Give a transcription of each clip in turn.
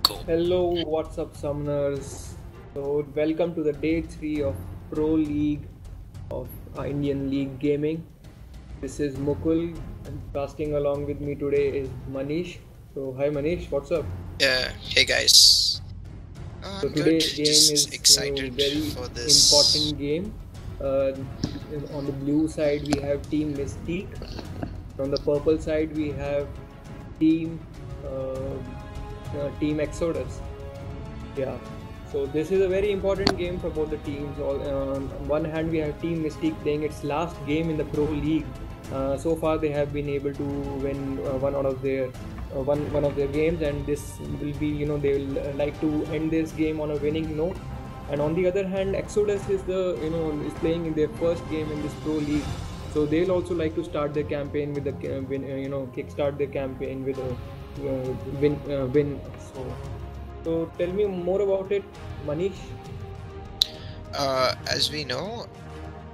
Go. Hello, what's up, summoners? So, welcome to the day 3 of Pro League of Indian League Gaming. This is Mukul, and casting along with me today is Manish. So, hi Manish, what's up? Hey guys. So, I'm good. today's game Just is excited very for this. important game. On the blue side, we have Team Mystique. On the purple side, we have Team Team Exodus. Yeah, so this is a very important game for both the teams. On one hand, we have Team Mystique playing its last game in the Pro League. So far, they have been able to win one of their games, and this will be, they will like to end this game on a winning note. And on the other hand, Exodus is is playing in their first game in this Pro League. So they'll also like to start their campaign with kickstart their campaign with a win. So tell me more about it, Manish. As we know,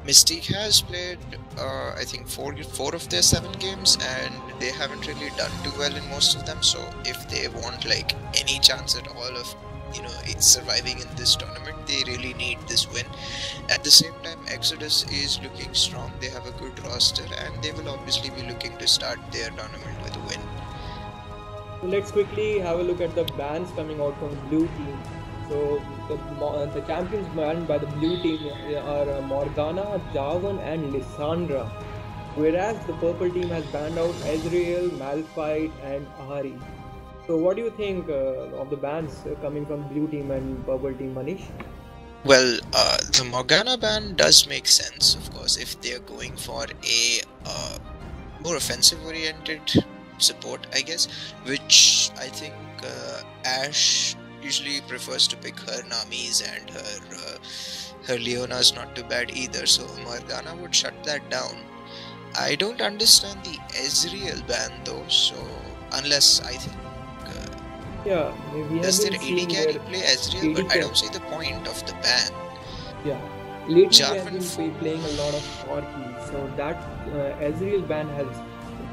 Mystique has played, I think four of their 7 games, and they haven't really done too well in most of them. So if they want like any chance at all of surviving in this tournament, they really need this win. At the same time, Exodus is looking strong. They have a good roster, and they will obviously be looking to start their tournament with a win. So let's quickly have a look at the bans coming out from the blue team. So the champions banned by the blue team are Morgana, Javan and Lissandra, whereas the purple team has banned out Ezreal, Malphite and Ahri. So what do you think of the bans coming from blue team and purple team, Manish? Well, the Morgana ban does make sense, of course, if they're going for a more offensive-oriented support, I guess, which I think Ash usually prefers to pick her Namis, and her Leona's not too bad either, so Morgana would shut that down. I don't understand the Ezreal ban though, so unless I think yeah, we does have their been AD carry play Ezreal, but I carry. don't see the point of the ban. Yeah, lately we have Jarvan been playing a lot of Orki, so that Ezreal ban has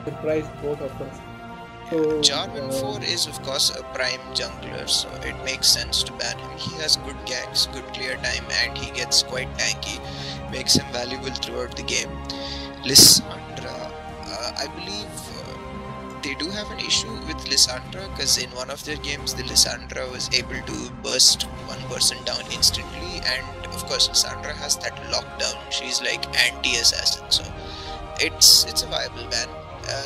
surprised both of us. So Jarvan 4 is of course a prime jungler, so it makes sense to ban him. He has good ganks, good clear time, and he gets quite tanky, makes him valuable throughout the game. Lissandra, I believe they do have an issue with Lissandra, because in one of their games the Lissandra was able to burst one person down instantly, and of course Lissandra has that lockdown. She's like anti-assassin, so it's a viable ban.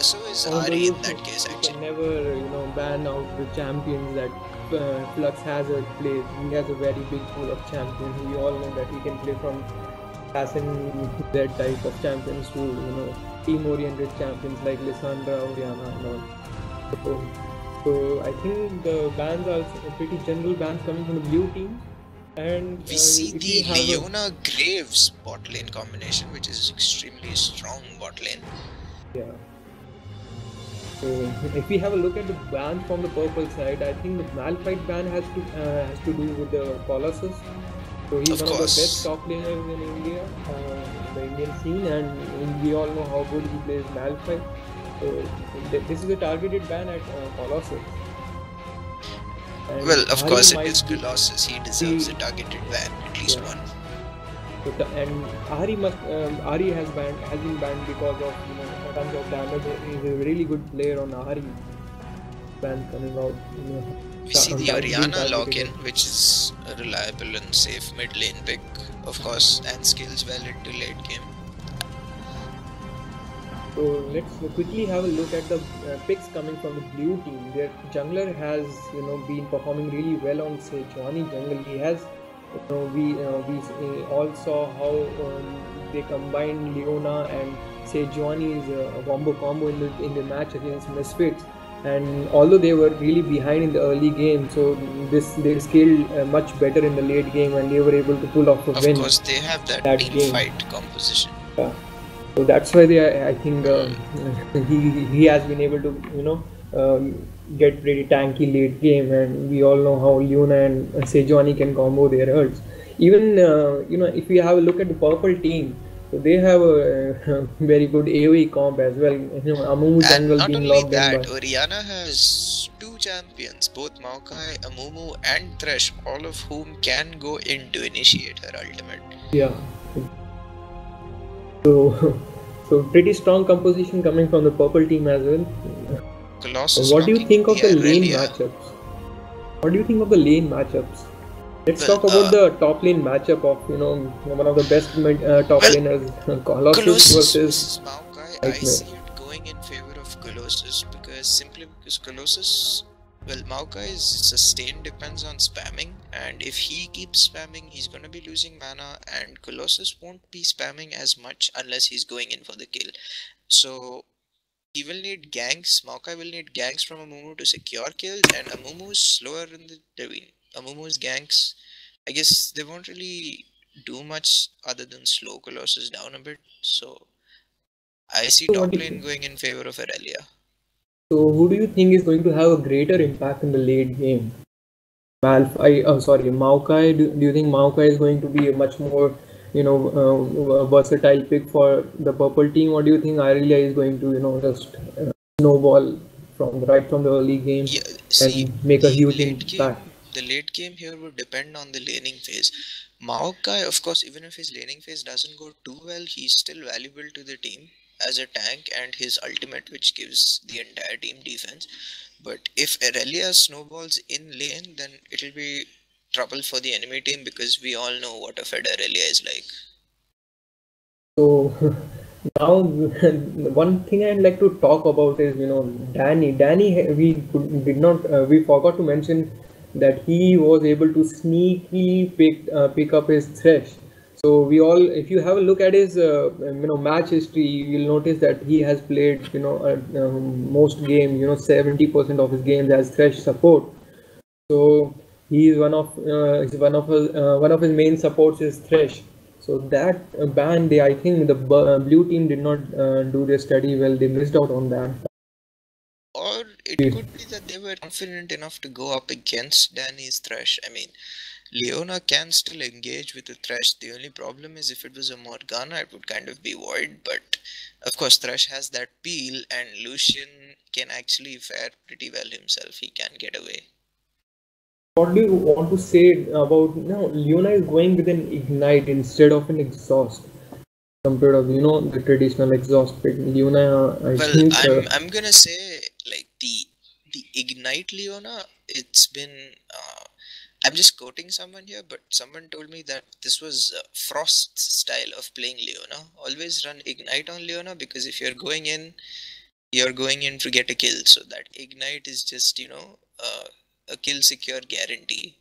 So is Ahri in that case actually. You can never ban out the champions that Flux Hazard plays. He has a very big pool of champions. We all know that he can play from assassin, that type of champions, to team-oriented champions like Lissandra, Oriana and all. So I think the bans are pretty general bans coming from the blue team. And we see the Leona Graves bot lane combination, which is extremely strong bot lane. Yeah. So if we have a look at the bans from the purple side, I think the Malphite ban has to do with the Colossus. So he's one of the best top laners in India, the Indian scene, and we all know how good he plays Malphite. So this is a targeted ban at Colossus. And well, of course it is Colossus. He deserves a targeted ban, at least one. So and Ahri has been banned because of tons of damage. He's a really good player on Ahri. Ban coming out. We see the Oriana lock-in, which is a reliable and safe mid lane pick, of course, and scales well into late game. So let's quickly have a look at the picks coming from the blue team. Their jungler has been performing really well on Sejuani jungle. He has we all saw how they combined Leona and Sejuani's combo in the match against Misfits. And although they were really behind in the early game, so they scaled much better in the late game, and they were able to pull off a win. Of course, they have that team fight composition. Yeah. So that's why I think he has been able to get pretty tanky late game, and we all know how Leona and Sejuani can combo their ults. Even if we have a look at the purple team, So they have a very good AoE comp as well. Amumu And jungle not being only locked in that, by. Oriana has two champions, both Maokai, Amumu, and Thresh, all of whom can go in to initiate her ultimate. Yeah. So, so pretty strong composition coming from the purple team as well. Colossus What do you rocking think the of the lane Irelia. matchups? What do you think of the lane matchups? Let's Well, talk about the top lane matchup of one of the best top well, laners, Colossus Colossus versus versus Maokai, I Nightmare. see it going in favor of Colossus simply because Colossus, well, Maokai's sustain depends on spamming, and if he keeps spamming, he's gonna be losing mana, and Colossus won't be spamming as much unless he's going in for the kill. So he will need ganks. Maokai will need ganks from Amumu to secure kills, and Amumu's slower in the Amumu's ganks, I guess they won't really do much other than slow Colossus down a bit. So I see So, what top do you lane think? going in favor of Aurelia. So who do you think is going to have a greater impact in the late game? Maokai. Do you think Maokai is going to be a much more, versatile pick for the purple team, or do you think Irelia is going to, just snowball from the early game Yeah, see, and make a huge impact? the late game here would depend on the laning phase. Maokai, of course, even if his laning phase doesn't go too well, he's still valuable to the team as a tank and his ultimate, which gives the entire team defense. But if Aurelia snowballs in lane, then it'll be trouble for the enemy team because we all know what a Fed Aurelia is like. So now, one thing I'd like to talk about is Danny. Did not we forgot to mention that he was able to sneakily pick up his Thresh. So we all, if you have a look at his match history, you'll notice that he has played most games, 70% of his games as Thresh support. So he is one of his main supports is Thresh. So that ban, I think the blue team did not do their study well. They missed out on that. Or it could be that they were confident enough to go up against Danny's Thresh. I mean, Leona can still engage with the Thresh. The only problem is if it was a Morgana, it would kind of be void. But of course, Thresh has that peel, and Lucian can actually fare pretty well himself. He can get away. What do you want to say about Leona is going with an ignite instead of an exhaust compared to the traditional exhaust pick. Leona, I Well, think. I'm gonna say like the Ignite Leona. It's been I'm just quoting someone here, but someone told me that this was Frost's style of playing Leona. Always run Ignite on Leona because if you're going in to get a kill. So that Ignite is just a kill secure guarantee.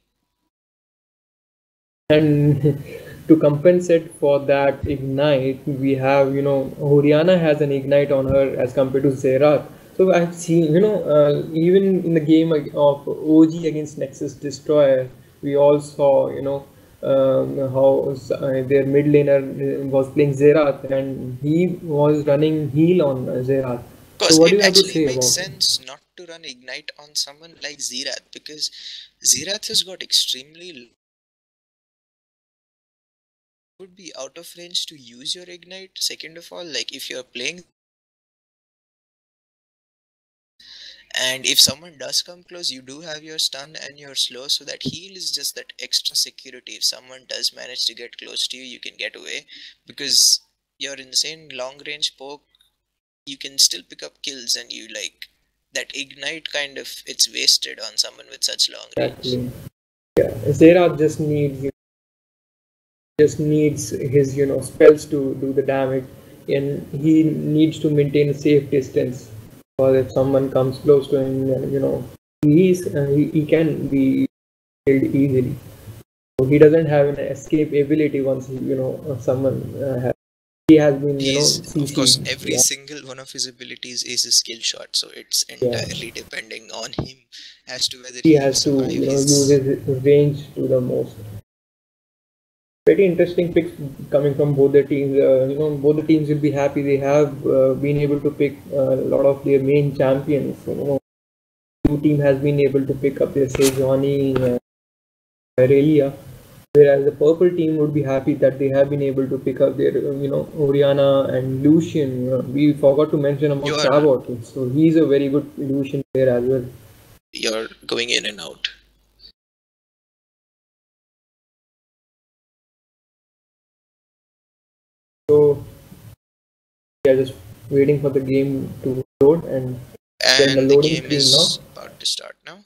And to compensate for that ignite, we have, Oriana has an ignite on her as compared to Xerath. So I've seen, even in the game of OG against Nexus Destroyer, we all saw, how their mid laner was playing Xerath and he was running heal on Xerath. So Because what do it you have to actually say makes about it? sense not to run Ignite on someone like Xerath because Xerath has got extremely would be out of range to use your Ignite. Second of all, like if you're playing and if someone does come close, you do have your stun and your slow, so that heal is just that extra security. If someone does manage to get close to you, you can get away because your insane long range poke, you can still pick up kills, and you like that Ignite kind of it's wasted on someone with such long range. Exactly. Yeah, Xerath just needs his spells to do the damage, and he needs to maintain a safe distance, or if someone comes close to him, he can be killed easily. So he doesn't have an escape ability once someone he has been He's, of course, CC'd. every Yeah, single one of his abilities is a skill shot, so it's yeah. entirely depending on him as to whether He he will has to survive use his. his range to the most. Pretty interesting picks coming from both the teams. Both the teams will be happy. They have been able to pick a lot of their main champions. Two team has been able to pick up their Sejuani and Aurelia. Whereas the purple team would be happy that they have been able to pick up their, Oriana and Lucian. We forgot to mention about You're Savot, so he's a very good Lucian player as well. you're going in and out. So we are just waiting for the game to load, and then the And the loading game screen now. is about to start now.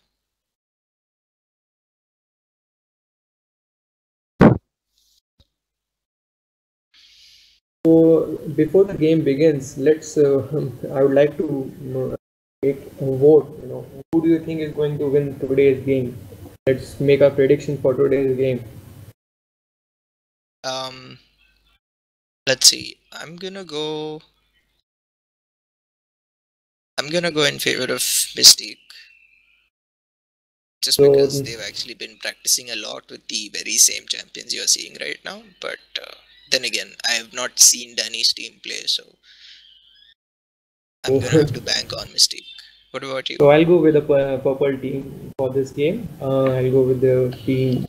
So before the game begins, let's. I would like to make a vote. Who do you think is going to win today's game? Let's make a prediction for today's game. Um, let's see. I'm gonna go in favor of Mystique, just So because they've actually been practicing a lot with the very same champions you're seeing right now. But then again, I have not seen Danny's team play, so I'm gonna have to bank on Mystique. What about you? So I'll go with the purple team for this game. I'll go with the team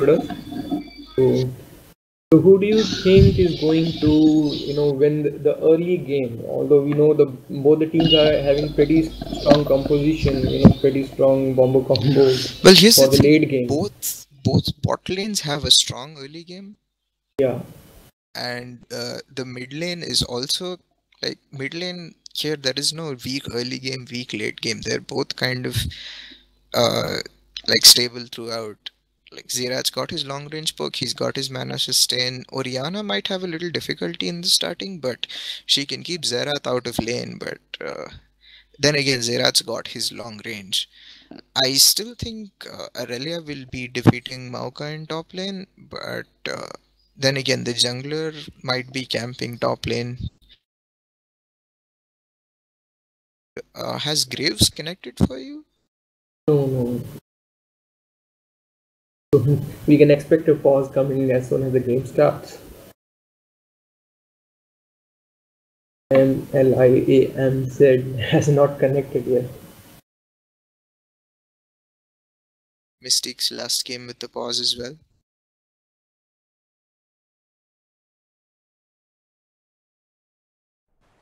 order. So, so who do you think is going to win the early game? Although we know the both the teams are having pretty strong composition, pretty strong bomber combos Well, here's the for the thing. late game. Both bot lanes have a strong early game, Yeah. and the mid lane is also like mid lane here. There is no weak early game, weak late game. They're both kind of uh like stable throughout. Like Zerat's got his long range poke, he's got his mana sustain. Oriana might have a little difficulty in the starting, but she can keep Zerat out of lane. But then again, Zerat's got his long range. I still think Aurelia will be defeating Maoka in top lane, but then again, the jungler might be camping top lane. Has Graves connected for you? No, no. So we can expect a pause coming as soon as the game starts. MLIAMZ has not connected yet. Mystique's last game with the pause as well.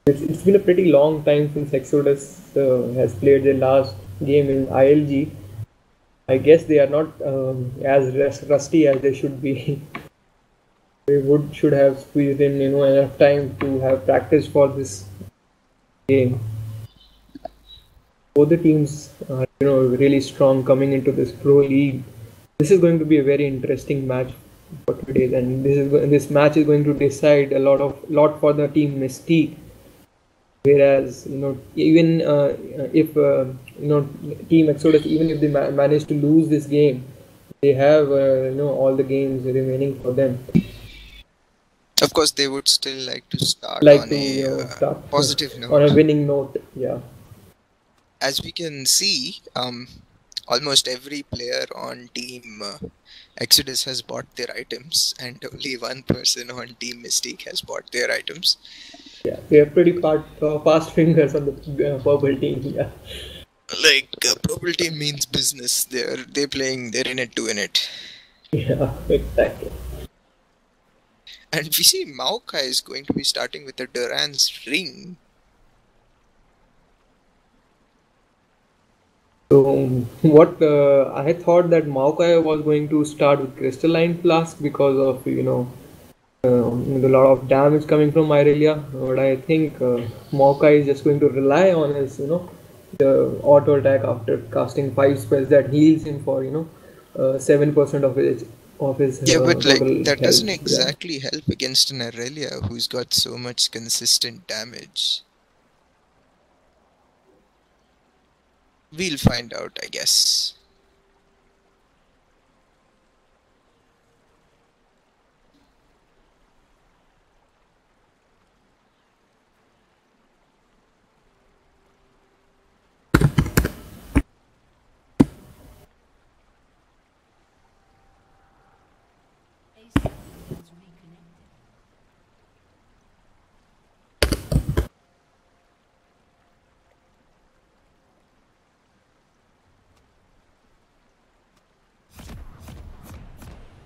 It's been a pretty long time since Exodus has played their last game in ILG. I guess they are not as rusty as they should be. They should have squeezed in enough time to have practice for this game. Both the teams are really strong coming into this pro league. This is going to be a very interesting match for today, and this match is going to decide a lot for the team Mystique. Whereas even if Team Exodus, even if they manage to lose this game, they have all the games remaining for them. Of course, they would still like to start Like on to a start positive on a note. winning note. Yeah. As we can see, almost every player on Team Exodus has bought their items, and only one person on Team Mystique has bought their items. Yeah, they have pretty fast fingers on the purple team. Yeah. Like purple team means business. They're in it to win it. Yeah, exactly. And we see Maokai is going to be starting with the Duran's ring. So what I thought that Maokai was going to start with Crystalline Flask because of a lot of damage coming from Irelia, but I think Maokai is just going to rely on his the auto attack after casting 5 spells that heals him for 7% of his Yeah, but like total that doesn't health. Yeah. exactly help against an Aurelia who's got so much consistent damage. We'll find out, I guess.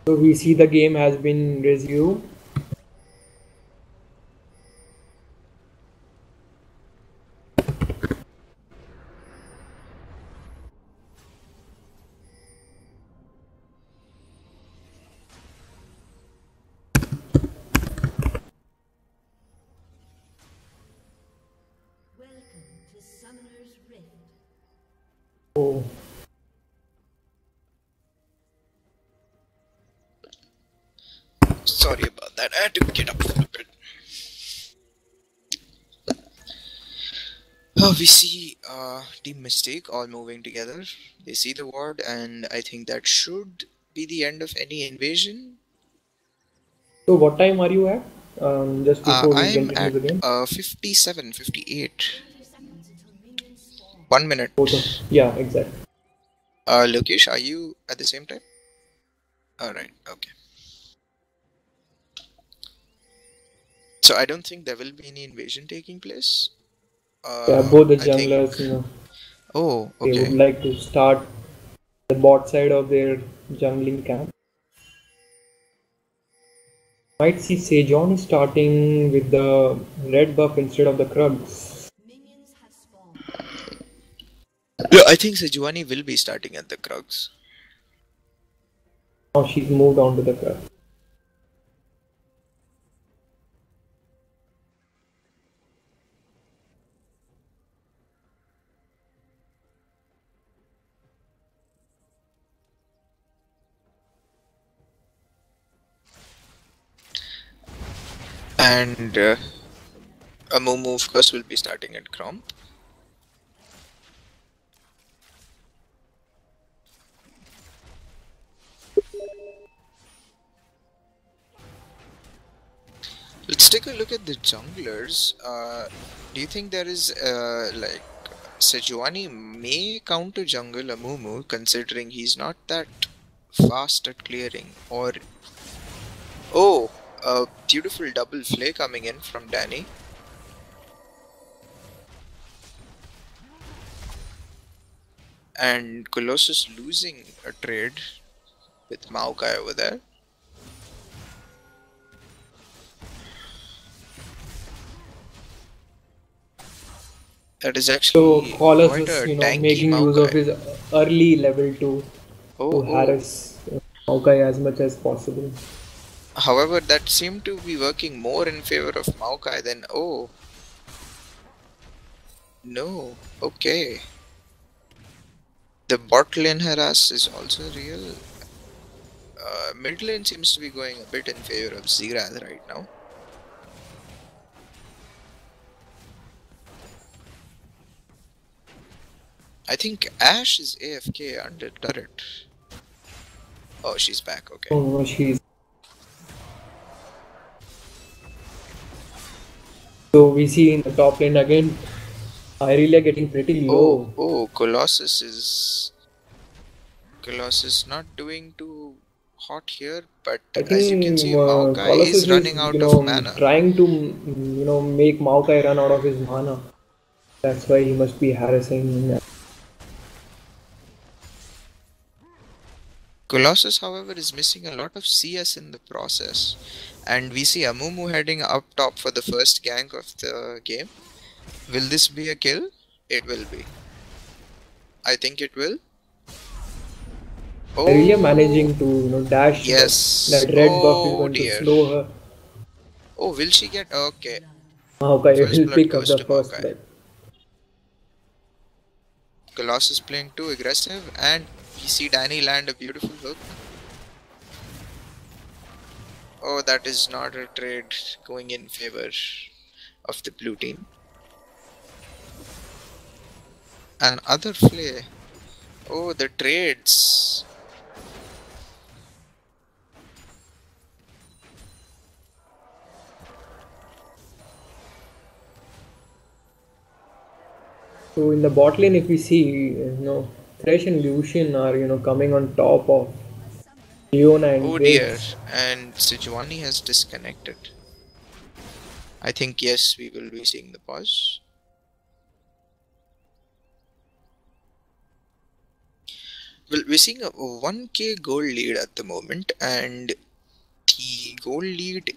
So we see the game has been resumed. Oh, Sorry about that. I had to get up for a bit. We see Team Mystique all moving together. They see the ward, and I think that should be the end of any invasion. so what time are you at? Just before we I'm get into at the game. 57, 58. 1 minute. Both of yeah, exactly. Lokesh, are you at the same time? Alright, okay. So I don't think there will be any invasion taking place. Yeah, both the I think. junglers, Oh, they would okay. like to start the bot side of their jungling camp. Might see Sejon is starting with the red buff instead of the Krugs. Yeah, I think Sejuani will be starting at the Krugs. Now she's moved on to the Krug. And Amumu, of course, will be starting at Crom. Let's take a look at the junglers. Do you think there is like Sejuani may counter jungle Amumu considering he's not that fast at clearing? Or oh, a beautiful double flay coming in from Danny. And Colossus losing a trade with Maokai over there. That is So actually Colossus quite is, a tanky making use of Maokai. his early level 2 to Oh. harass Maokai as much as possible. However, that seemed to be working more in favor of Maokai than oh. No. Okay. The bot lane harass is also real. Mid lane seems to be going a bit in favor of Zirath right now. I think Ashe is AFK under turret. Oh, she's back. Okay. Oh no, she's. So we see in the top lane again, Irelia getting pretty low. Oh, Colossus not doing too hot here, but I as you can think see, Maokai Colossus is is, running out of mana. trying to, make Maokai run out of his mana. That's why he must be harassing. Colossus, however, is missing a lot of CS in the process. And we see Amumu heading up top for the first gank of the game. Will this be a kill? It will be. I think it will. Oh, Irelia managing to, dash, but yes. that red buff is Oh going dear. to slow her. Oh, will she get? Okay. Maokai First will blood pick up goes the to first Maokai. blood. Colossus playing too aggressive, and we see Danny land a beautiful hook. Oh, that is not a trade going in favor of the blue team. And other flay. Oh, the trades. So in the bot lane, if we see, Thresh and Lucian are, coming on top of Leona and Oh dear. Giggs. And Sejuani has disconnected. I think yes, we will be seeing the pause. Well, we're seeing a 1k gold lead at the moment, and the gold lead.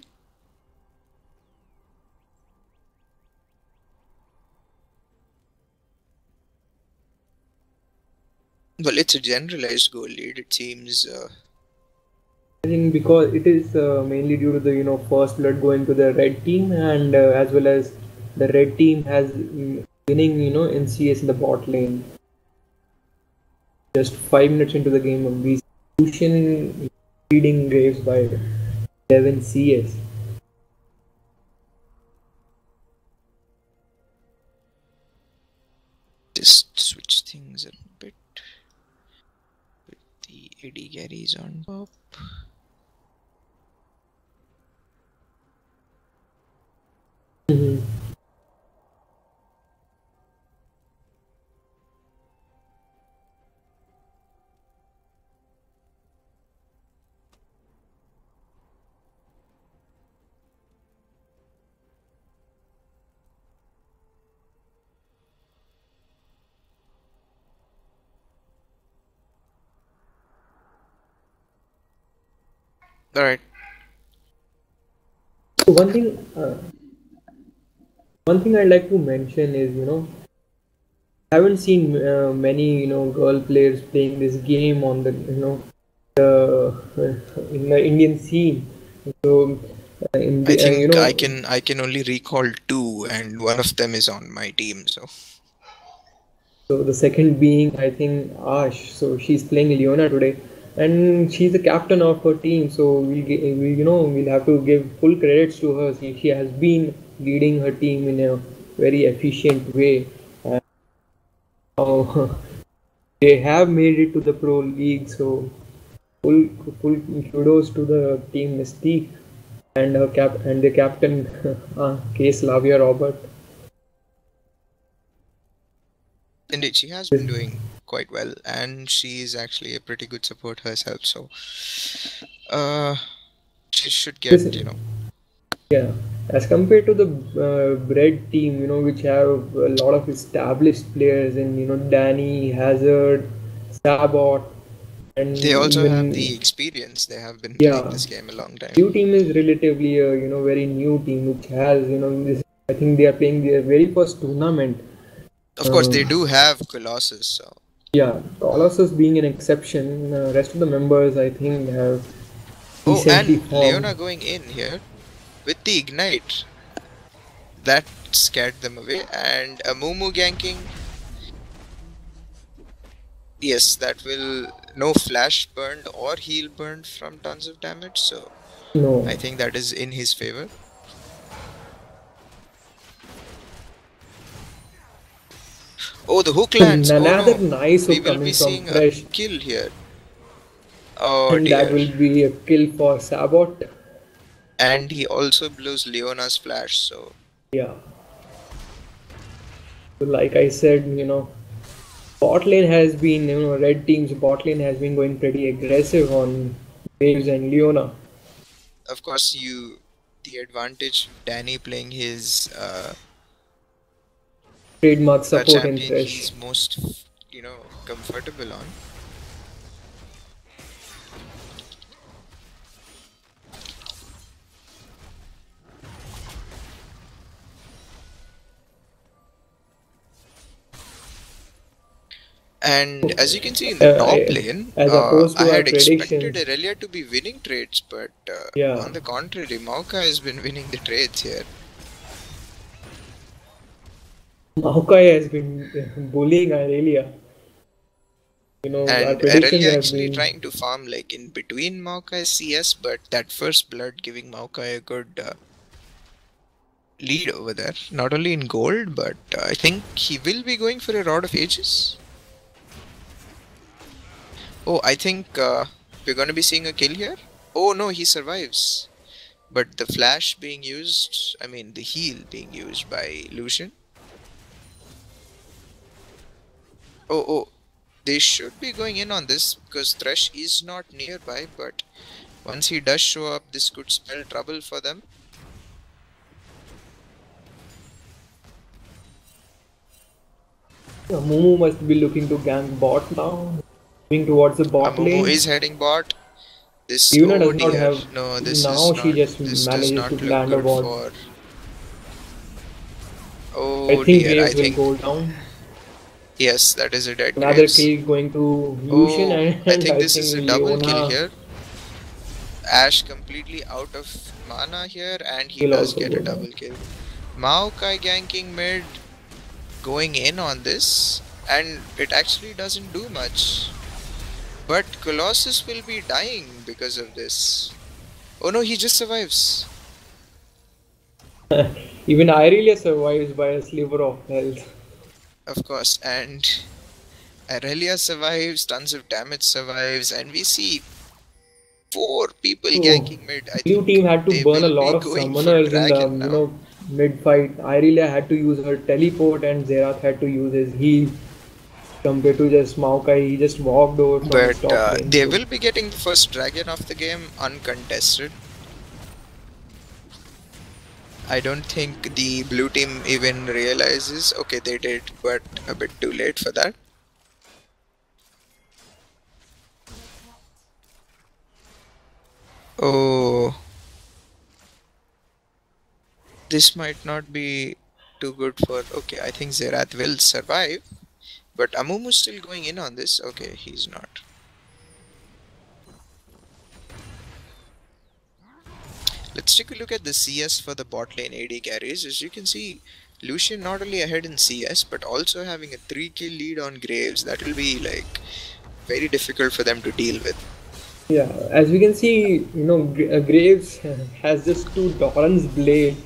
Well, it's a generalized goal lead. It seems. I think because it is mainly due to the first blood going to the red team, and as well as the red team has winning in CS in the bot lane. Just 5 minutes into the game, we see Lucian leading Graves by 11 CS. Just switch things a bit with the AD carries on top. All right. So one thing I'd like to mention is I haven't seen many girl players playing this game on the in the Indian scene. So in I the, think I can only recall two, and one of them is on my team. so the second being I think Ash. So she's playing Leona today, and she's the captain of her team. So we'll have to give full credits to her. She has been leading her team in a very efficient way. And now they have made it to the pro league. So full full kudos to the team Mystique and the captain Case Lavia Robert. Indeed, she has been doing quite well, and she is actually a pretty good support herself. So, she should get Yeah, as compared to the Bread team, which have a lot of established players in Danny, Hazard, Sabot, and They also have the even experience. They have been playing yeah, this game a long time. new team is relatively a very new team which has this. I think they are playing their very first tournament. Of course, they Um, do have Colossus. So, yeah, Colossus being an exception. Rest of the members I think have oh, recently and formed. Leona going in here with the ignite. That scared them away, and a Mumu ganking. Yes, that will no flash burned or heal burned from tons of damage. So No, I think that is in his favor. Oh, the hook lands. Oh another no, nice we hook will coming be from seeing a Fresh. kill here. Oh And that dear. will be a kill for Sabot. And he also blows Leona's flash. So Yeah. So like I said, bot lane has been, red team's bot lane has been going pretty aggressive on Waves and Leona. of course the advantage of Danny playing his Trademark support in champion Thresh. he's most comfortable on. And as you can see in the top lane, As opposed I to our had expected predictions. Aurelia to be winning trades, but Yeah. on the contrary, Maokai has been winning the trades here. Maokai has been bullying Aurelia. Our And predictions Aurelia have actually been. trying to farm like in between Maokai's CS, but that first blood giving Maokai a good lead over there. Not only in gold, but I think he will be going for a Rod of Ages. Oh, I think we're going to be seeing a kill here. Oh no, he survives. But the flash being used, I mean the heal being used by Lucian. Oh, they should be going in on this because Thresh is not nearby, but once he does show up, this could spell trouble for them. Mumu must be looking to gank bot now. Moving towards the bot Amumu lane. is heading bot. This, Fiona oh does not dear, have. no, Now she just this does manages to not look land a good ward. for. I Oh think dear, I Graves will think go down. yes, that is a dead Another Graves. kill going to Lucian, Oh, I and think I this think is a double kill Leona here. Ash completely out of mana here, and he will does also get a go down. double kill. Maokai ganking mid, going in on this, and it actually doesn't do much. But Colossus will be dying because of this. Oh no, he just survives. Even Irelia survives by a sliver of health. Of course, and Aurelia survives, tons of damage survives, and we see 4 people So, ganking mid. I blue think team had to they burn a will be lot of going for summoners in the Dragon now. mid fight. Irelia had to use her teleport, and Xerath had to use his heal. Compared to just Maokai, he just walked over from his But top lane. they So will be getting the first Dragon of the game uncontested. I don't think the blue team even realizes. Okay, they did, but a bit too late for that. Oh, this might not be too good for. Okay, I think Xerath will survive, but Amumu's still going in on this. Okay, he's not. Let's take a look at the CS for the bot lane AD carries. As you can see, Lucian not only ahead in CS, but also having a 3-kill lead on Graves. That will be like very difficult for them to deal with. yeah, as we can see, Graves has just 2 Doran's blade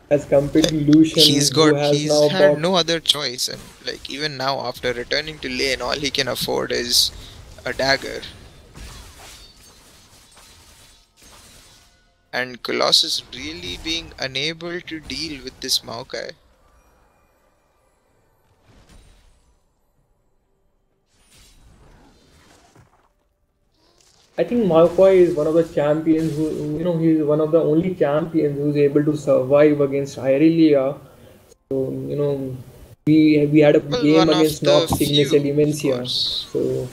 as compared to Lucian, who has He's now had got. no other choice, and like even now after returning to lane, all he can afford is a dagger. And Colossus really being unable to deal with this Maokai. I think Maokai is one of the champions he's one of the only champions who's able to survive against Irelia. So, we had a Well, game one of against the Nox Cygnus few, of Elemencia. course. So,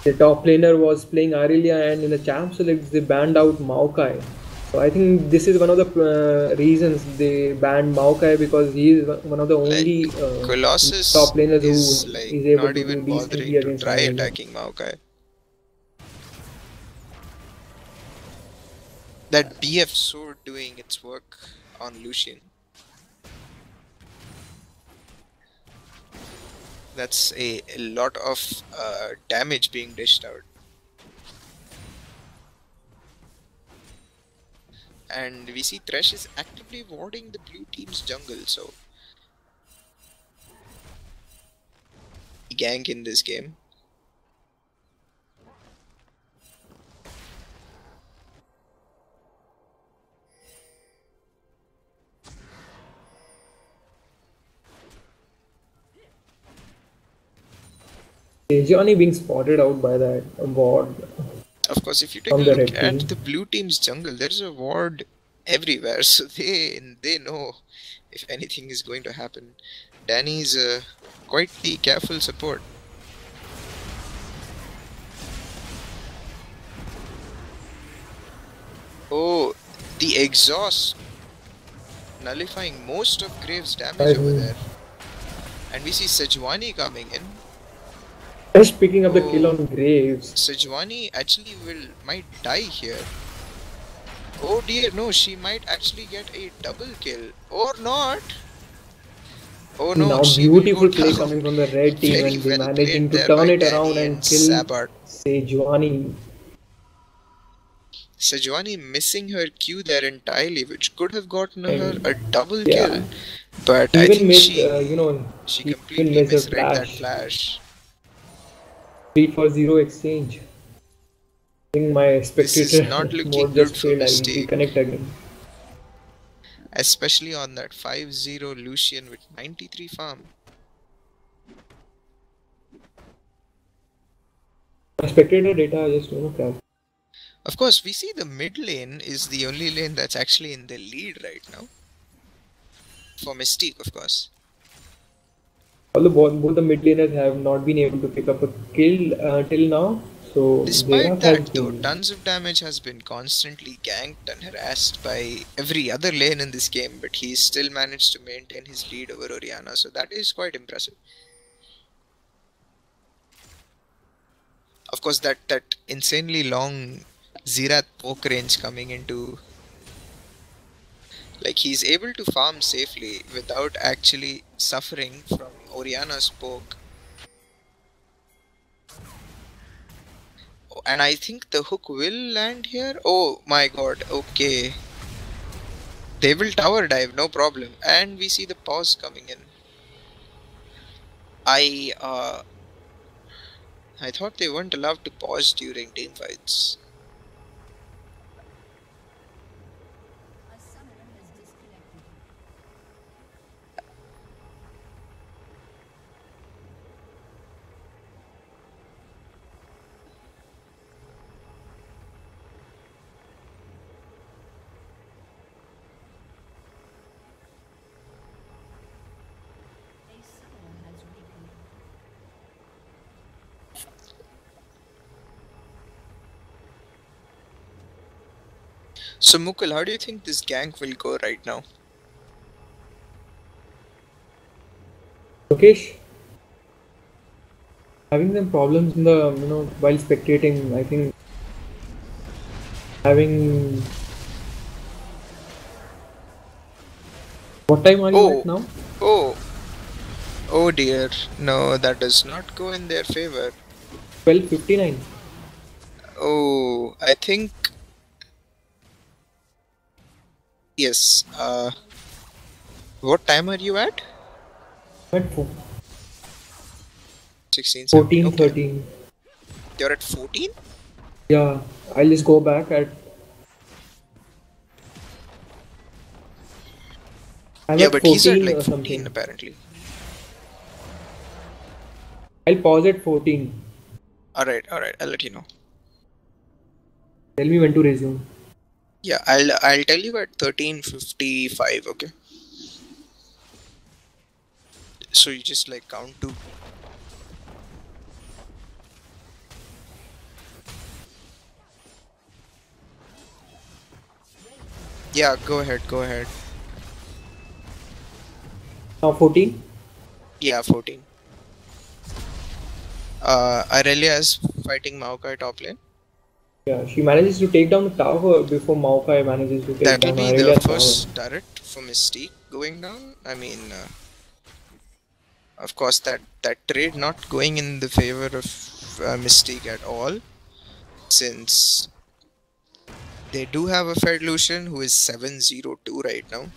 the top laner was playing Irelia, and in the champ selects they banned out Maokai. So, I think this is one of the reasons they banned Maokai, because he is one of the Like only Colossus top laners who is like is able not to do even decently bothering to against try Irelia. attacking Maokai. That BF sword doing its work on Lucian. That's a lot of damage being dished out. And we see Thresh is actively warding the blue team's jungle, so gank in this game. Johnny being spotted out by that ward Of course, if you take a from the look red at team. the blue team's jungle, there's a ward everywhere, so they know if anything is going to happen. Danny's quite the careful support. Oh, the exhaust nullifying most of Graves' damage over there. And we see Sejuani coming in. Just picking up the kill Oh, on Graves. Sejuani actually might die here. Oh dear, no, she might actually get a double kill. Or not. Oh no, Now she will go beautiful play down. coming from the red team, Very and they well played managing to there turn by it around Danny and and kill Sabat. Sejuani. Sejuani missing her Q there entirely, which could have gotten her And a double yeah, kill. But I even think missed, she he even completely missed a misread that flash. flash. 3-for-0 exchange. I think my This is spectator not looking mode good just for failed. I will Mystique. reconnect again. Especially on that 5-0 Lucian with 93 farm. My spectator data just crashed. Of course, we see the mid lane is the only lane that's actually in the lead right now. For Mystique, of course. Although both the mid laners have not been able to pick up a kill till now, so Despite Xerath has that, though, been. tons of damage has been constantly ganked and harassed by every other lane in this game, but he still managed to maintain his lead over Orianna, so that is quite impressive. Of course, that insanely long Xerath poke range coming into... Like, he's able to farm safely without actually suffering from Orianna's poke. And I think the hook will land here. Oh my god, okay. They will tower dive, no problem. And we see the pause coming in. I thought they weren't allowed to pause during team fights. So Mukul, how do you think this gank will go right now? Lokesh, having some problems in the while spectating. I think having. What time are you at now? Oh, oh dear. No, that does not go in their favor. 12:59. Oh, I think... Yes, what time are you at? At 16, 17, 14, okay. 13. You're at 14? Yeah, I'll just go back at. Yeah, but he's at like 14 something. apparently. I'll pause at 14. Alright, I'll let you know. Tell me when to resume. Yeah, I'll tell you at 13:55, okay? So you just like count to... Yeah, go ahead. Now 14? Yeah, 14. Irelia is fighting Maokai top lane. Yeah, she manages to take down the tower before Maokai manages to take That'll down be Irelia's the tower. first turret for Mystique going down. I mean, of course, that trade not going in the favor of Mystique at all, since they do have a Fed Lucian who is 702 right now,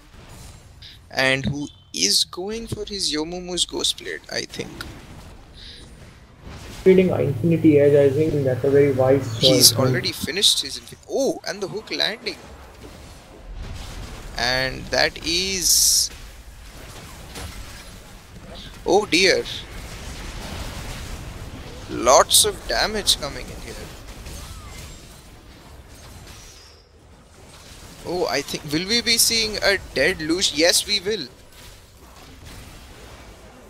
and who is going for his Yomumu's Ghostblade, I think. Trading Infinity Edge, I think that's a very wise choice. He's already finished his... Oh, and the hook landing. And that is... Oh dear. Lots of damage coming in here. Oh, I think... Will we be seeing a dead Lucian? Yes, we will.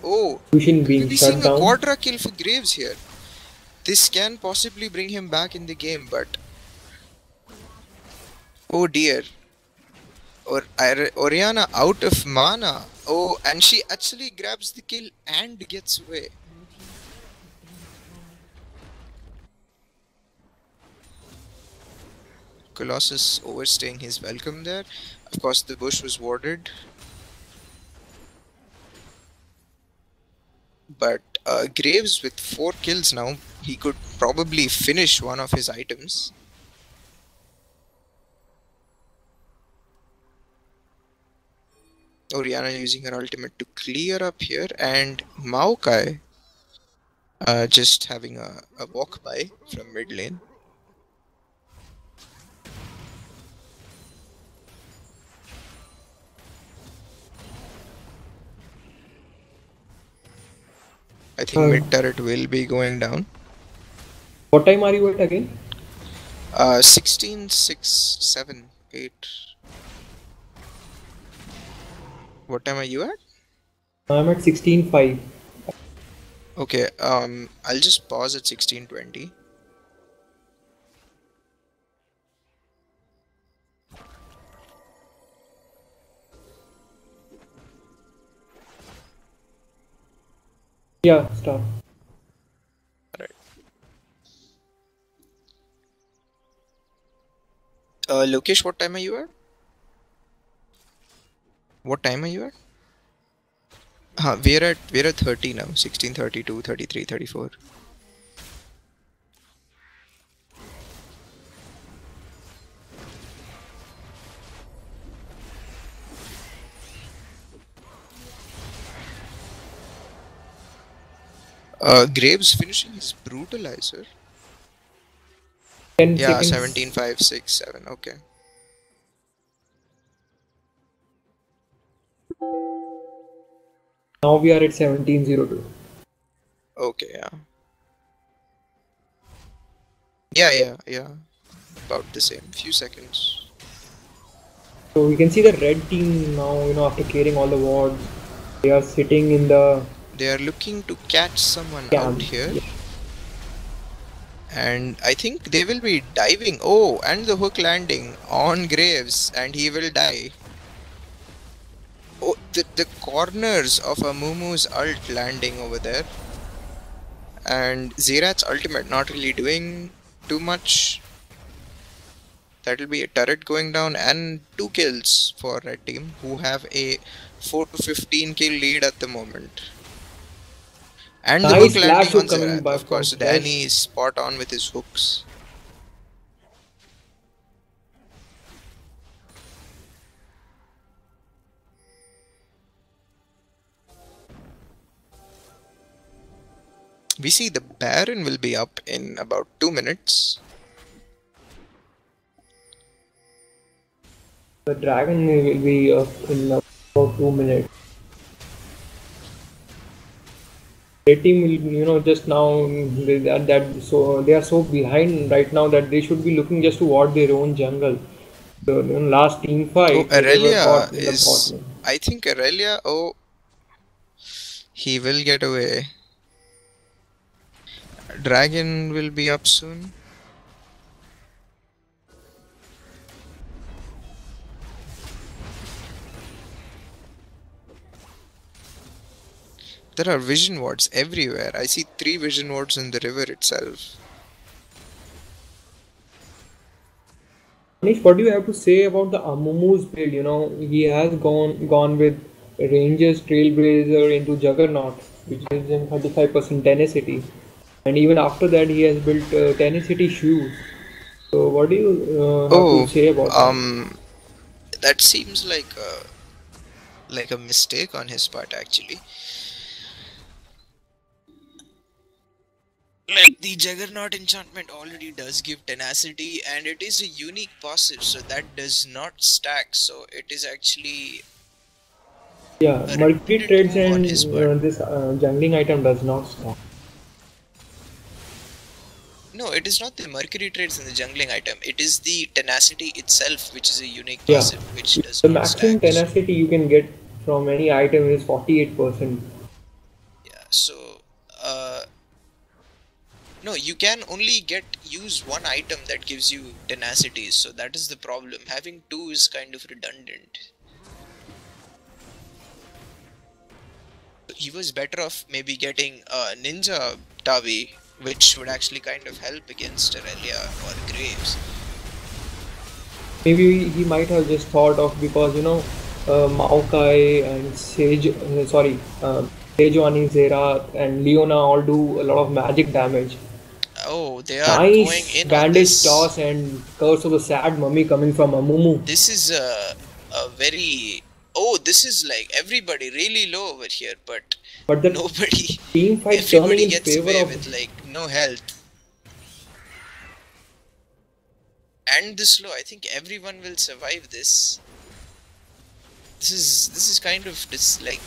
Oh, Lucian being we'll be shut seeing down. a quadra kill for Graves here. This can possibly bring him back in the game, but... Oh dear. Orianna out of mana. Oh, and she actually grabs the kill and gets away. Colossus overstaying his welcome there. Of course, the bush was warded. But Graves with 4 kills now, he could probably finish one of his items. Orianna using her ultimate to clear up here, and Maokai just having a walk by from mid lane. I think mid turret will be going down. What time are you at again? 16, 6, 7, 8. What time are you at? I'm at 16:05. Okay, I'll just pause at 1620. Yeah, start. Alright. Lokesh, what time are you at? What time are you at? We're at 30 now. 16, 32, 33, 34. Graves finishing his brutalizer. 10 Yeah, seconds. 17, 5, 6, 7. Okay. Now we are at 17:02. Okay, yeah. Yeah. About the same. Few seconds. So we can see the red team now, after clearing all the wards, they are sitting in the They are looking to catch someone out camp. here. And I think they will be diving. Oh, and the hook landing on Graves, and he will die. Oh, the corners of Amumu's ult landing over there. And Zerat's ultimate not really doing too much. That'll be a turret going down and 2 kills for red team, who have a 4 to 15 kill lead at the moment. And the hook Nice flash landing on hook coming Zerat. by Of from course, Fresh. Danny is spot on with his hooks. We see the Baron will be up in about 2 minutes. The dragon will be up in about 2 minutes. Red team will, just now they are so behind right now that they should be looking just to ward their own jungle. So, last team Oh, fight they were Aurelia caught in the bot is... lane. I think Aurelia... Oh, he will get away. Dragon will be up soon. There are vision wards everywhere. I see 3 vision wards in the river itself. Manish, what do you have to say about the Amumu's build? He has gone with Rangers Trailblazer into Juggernaut, which gives him 35% tenacity. And even after that, he has built tenacity shoes. So, what do you have to Oh, say about that? that seems like a mistake on his part actually. Like the Juggernaut enchantment already does give tenacity and it is a unique passive, so that does not stack, so it is actually Yeah, a Mercury redundant trades move on his and part. this jungling item does not stop. No, it is not the Mercury traits in the jungling item, it is the tenacity itself which is a unique Yeah, passive which does the not maximum stack. So, tenacity you can get from any item is 48%. yeah, so no, you can only use one item that gives you tenacity, so that is the problem. Having two is kind of redundant. He was better off maybe getting a Ninja Tavi, which would actually kind of help against Aurelia or Graves. Maybe he might have just thought of, because Maokai and Sejuani, Zera and Leona all do a lot of magic damage. Oh, they are going Nice in on bandage this. toss and Curse of the Sad Mummy coming from Amumu. This is a very... Oh, this is like everybody really low over here, but But the nobody... team fight turning Everybody in gets favor away of. with like no health. And this low, I think everyone will survive this. This is kind of like,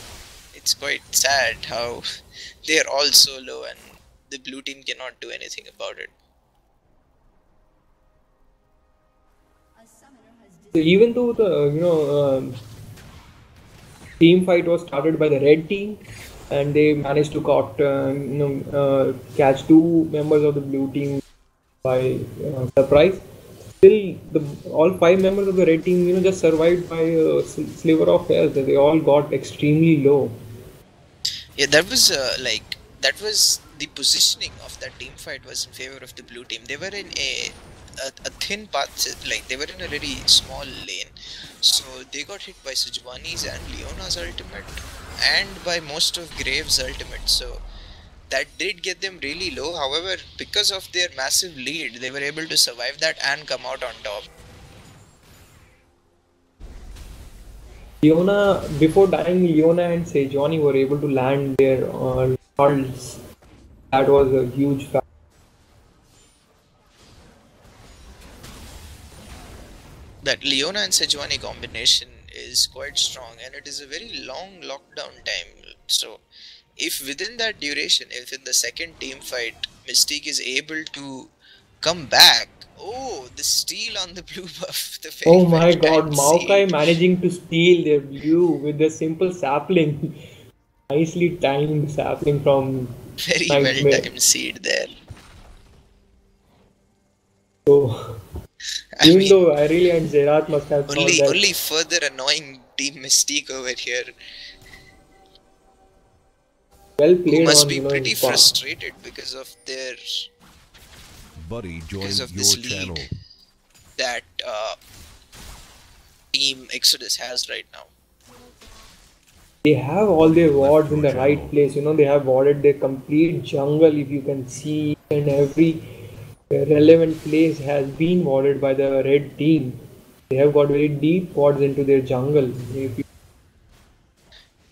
it's quite sad how they are all so low and the blue team cannot do anything about it. So even though the team fight was started by the red team, and they managed to catch two members of the blue team by surprise. Still, all five members of the red team, just survived by a sliver of health. They all got extremely low. Yeah, that was that was the positioning of that team fight was in favor of the blue team. They were in a thin path, like they were in a very small lane, so they got hit by Sejuani's and Leona's ultimate, and by most of Graves' ultimate. So that did get them really low. However, because of their massive lead, they were able to survive that and come out on top. Leona, before dying, Leona and Sejuani were able to land their ults. That was a huge factor. That Leona and Sejuani combination is quite strong, and it is a very long lockdown time. So if within that duration, if in the second team fight Mystique is able to come back, oh, the steal on the blue buff, the very Oh my god, well-timed Maokai seed. managing to steal their blue with a simple sapling. Nicely timed sapling from Very Nightmare. well-timed seed there. So, I even mean, though Irelia and Zerat must have thought that. only further annoying Team Mystique over here, Well who played must on, be pretty Spa. frustrated because of their Buddy joined because of your this channel. lead that Team Exodus has right now. They have all their wards in your the right channel. place. They have warded their complete jungle. If you can see, and every relevant place has been warded by the red team. They have got very deep wards into their jungle. It's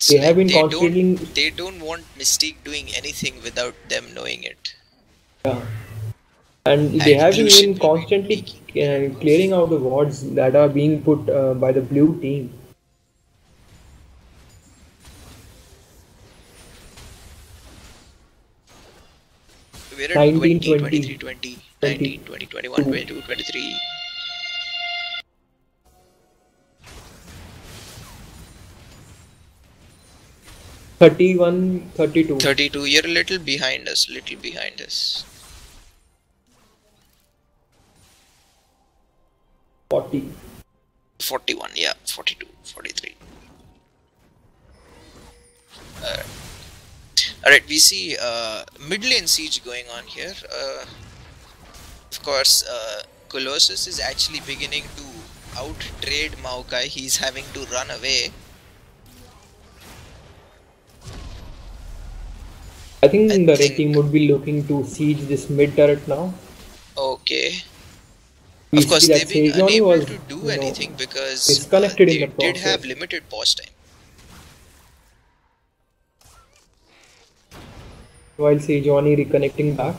They have like been constantly. they don't want Mystique doing anything without them knowing it. Yeah. And they And have been Lucian even will be constantly taking care of. clearing out the wards that are being put by the blue team. We're at 19, 20, 20, 23, 20, 19, 20, 21, 22, 23. 31, 32. 32. You're a little behind us, little behind us. 40. 41, yeah, 42, 43. Alright, we see mid lane siege going on here. Of course, Colossus is actually beginning to out-trade Maokai. He's having to run away. I think the red team would be looking to siege this mid turret now. Okay. We Of course, see that they've been Sejuani unable was, to do anything because disconnected in they the did have process. limited pause time. While Sejuani reconnecting back.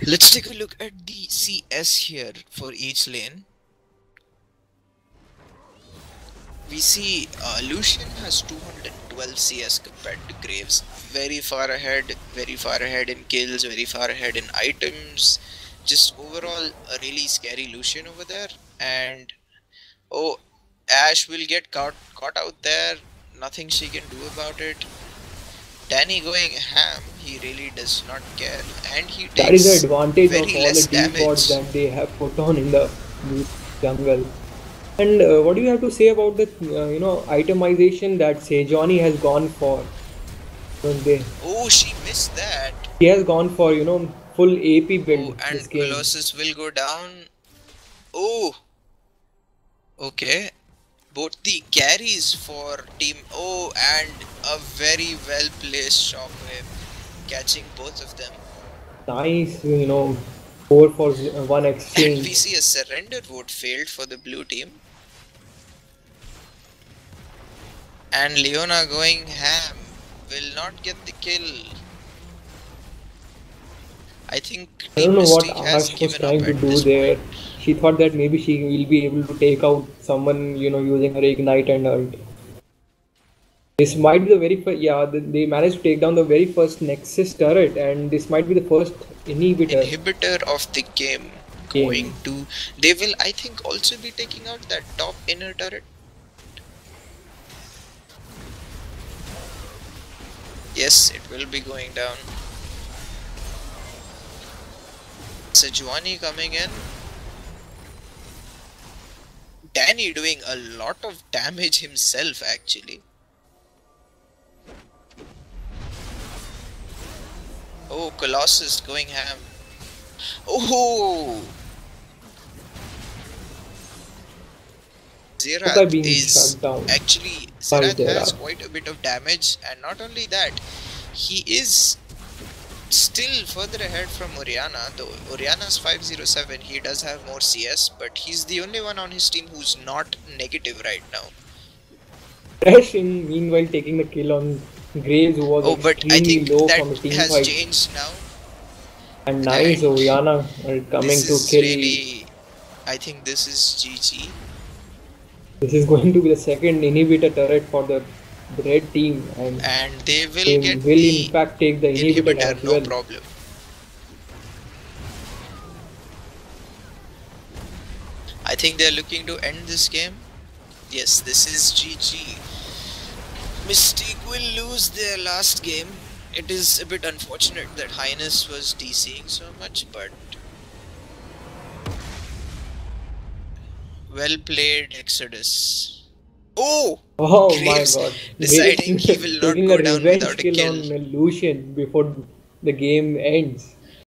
Let's take a look at the CS here for each lane. We see Lucian has 212 CS compared to Graves. Very far ahead in kills, very far ahead in items. Just overall a really scary Lucian over there. And oh, Ash will get caught out there. Nothing she can do about it. Danny going ham, he really does not care, and he takes that is the advantage very of all less the deep wards damage. that they have put on in the jungle. And what do you have to say about the itemization that Sejuani has gone for? Oh, she missed that. He has gone for full AP build Oh, this and game. Colossus will go down. Oh, okay. Both the carries for team. Oh, and a very well placed shockwave, catching both of them. Nice, 4 for 1 exchange. And we see a surrender vote failed for the blue team. And Leona going ham will not get the kill. I think I don't Team know what Mystique has Ash was given trying up to at do this there. point. She thought that maybe she will be able to take out someone, using her ignite and ult. This might be the very first, yeah, they managed to take down the very first Nexus turret, and this might be the first inhibitor. Inhibitor of the game. going to... They will, I think, also be taking out that top inner turret. Yes, it will be going down. Sejuani coming in. Danny doing a lot of damage himself, actually. Oh, Colossus going ham. Oh! Zerat is actually... Zerat has quite a bit of damage, and not only that, he is still further ahead from Oriana. Though Oriana's 507, he does have more CS, but he's the only one on his team who's not negative right now. Crashing, meanwhile taking the kill on Graves, who was extremely low from the team fight. Has changed now. And nice, Oriana coming to kill. Really, I think this is GG. This is going to be the second inhibitor turret for the red team, and they will in fact take the inhibitor as well. No problem. I think they're looking to end this game. Yes, this is GG. Mystique will lose their last game. It is a bit unfortunate that Highness was DCing so much, but well played, Exodus. Oh my god. Deciding he will not go down without a kill. On Lucian before the game ends.